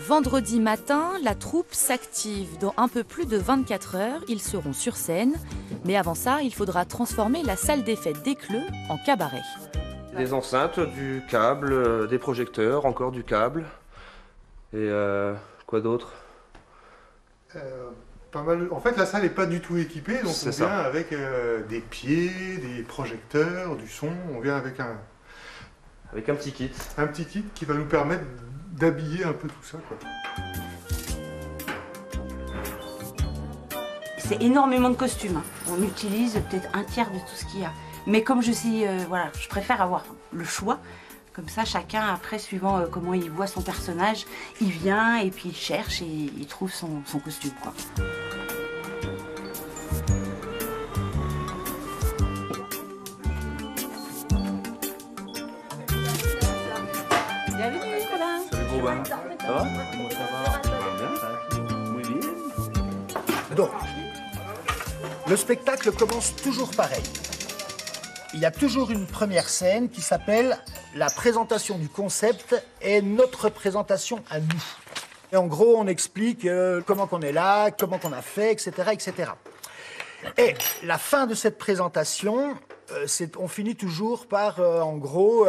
Vendredi matin, la troupe s'active. Dans un peu plus de 24 heures, ils seront sur scène. Mais avant ça, il faudra transformer la salle des fêtes d'Écleux en cabaret. Des enceintes, du câble, des projecteurs, encore du câble. Et quoi d'autre? Pas mal. En fait, la salle n'est pas du tout équipée, donc on vient ça. avec des pieds, des projecteurs, du son. On vient avec un petit kit. Un petit kit qui va nous permettre d'habiller un peu tout ça, quoi. C'est énormément de costumes. On utilise peut-être un tiers de tout ce qu'il y a. Mais comme je sais, voilà, je préfère avoir le choix. Comme ça, chacun, après, suivant comment il voit son personnage, il vient et puis il cherche et il trouve son costume, quoi. Bienvenue, Colin. Salut Robin. Ça va? Comment ça va? Bien. Donc, le spectacle commence toujours pareil. Il y a toujours une première scène qui s'appelle la présentation du concept et notre présentation à nous. Et en gros, on explique comment qu'on est là, comment qu'on a fait, etc., etc. Et la fin de cette présentation, on finit toujours par, en gros,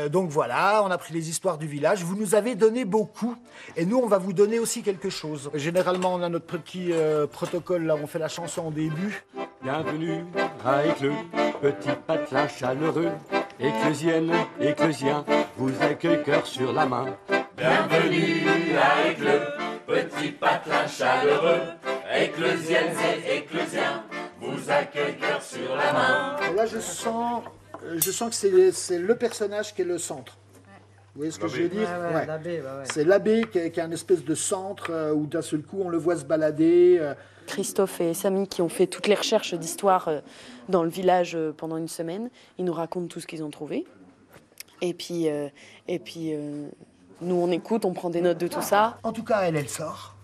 donc voilà, on a pris les histoires du village, vous nous avez donné beaucoup, et nous, on va vous donner aussi quelque chose. Généralement, on a notre petit protocole, là, on fait la chanson au début. Bienvenue à Écleux, petit patelin chaleureux, écleusienne, écleusien, vous accueille cœur sur la main. Bienvenue à Écleux, petit patelin chaleureux, écleusiennes et écleusiens, vous accueille cœur sur la main. Et là, je sens que c'est le personnage qui est le centre. Vous voyez ce que je veux dire? Ouais. L'abbé, ouais. C'est l'abbé qui est un espèce de centre où d'un seul coup on le voit se balader. Christophe et Samy qui ont fait toutes les recherches d'histoire dans le village pendant une semaine. Ils nous racontent tout ce qu'ils ont trouvé. Et puis nous on écoute, on prend des notes de tout ça. En tout cas, elle sort.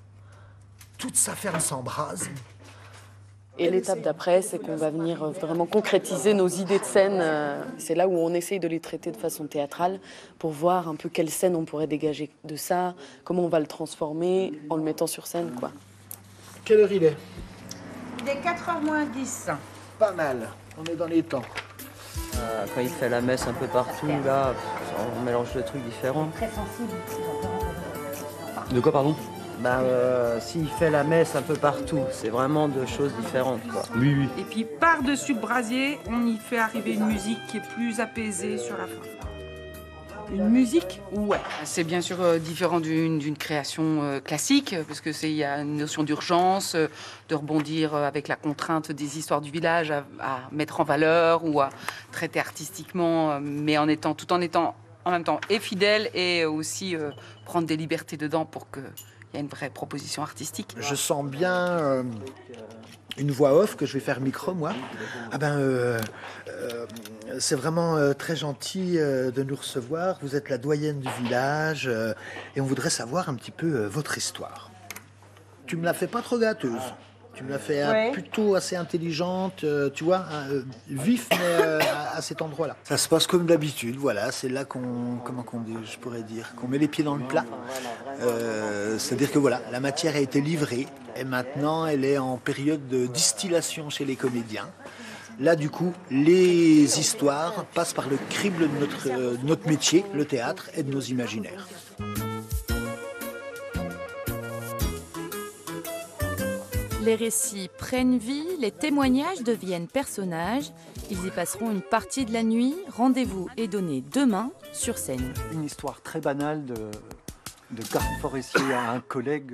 Toute sa ferme s'embrase. Et l'étape d'après, c'est qu'on va venir vraiment concrétiser nos idées de scène. C'est là où on essaye de les traiter de façon théâtrale pour voir un peu quelle scène on pourrait dégager de ça, comment on va le transformer en le mettant sur scène, quoi. Quelle heure il est? Il est 4h moins 10. Pas mal, on est dans les temps. Quand il fait la messe un peu partout, là, on mélange de trucs différents. Très sensible. De quoi, pardon? S'il fait la messe un peu partout, c'est vraiment deux choses différentes, quoi. Oui, oui. Et puis par-dessus le brasier, on y fait arriver une musique qui est plus apaisée sur la fin. Une musique? Ouais, c'est bien sûr différent d'une création classique, parce que il y a une notion d'urgence, de rebondir avec la contrainte des histoires du village à mettre en valeur ou à traiter artistiquement, mais tout en étant en même temps et fidèle et aussi prendre des libertés dedans pour que il y a une vraie proposition artistique. Je sens bien une voix off que je vais faire micro, moi. C'est vraiment très gentil de nous recevoir. Vous êtes la doyenne du village et on voudrait savoir un petit peu votre histoire. Tu me la fais pas trop gâteuse. Tu me l'as fait plutôt assez intelligente, tu vois, vif, mais à cet endroit-là. Ça se passe comme d'habitude, voilà, c'est là je pourrais dire, qu'on met les pieds dans le plat. C'est-à-dire que voilà, la matière a été livrée et maintenant elle est en période de distillation chez les comédiens. Là, du coup, les histoires passent par le crible de notre métier, le théâtre, et de nos imaginaires. Les récits prennent vie, les témoignages deviennent personnages. Ils y passeront une partie de la nuit. Rendez-vous est donné demain sur scène. Une histoire très banale de garde forestier à un collègue.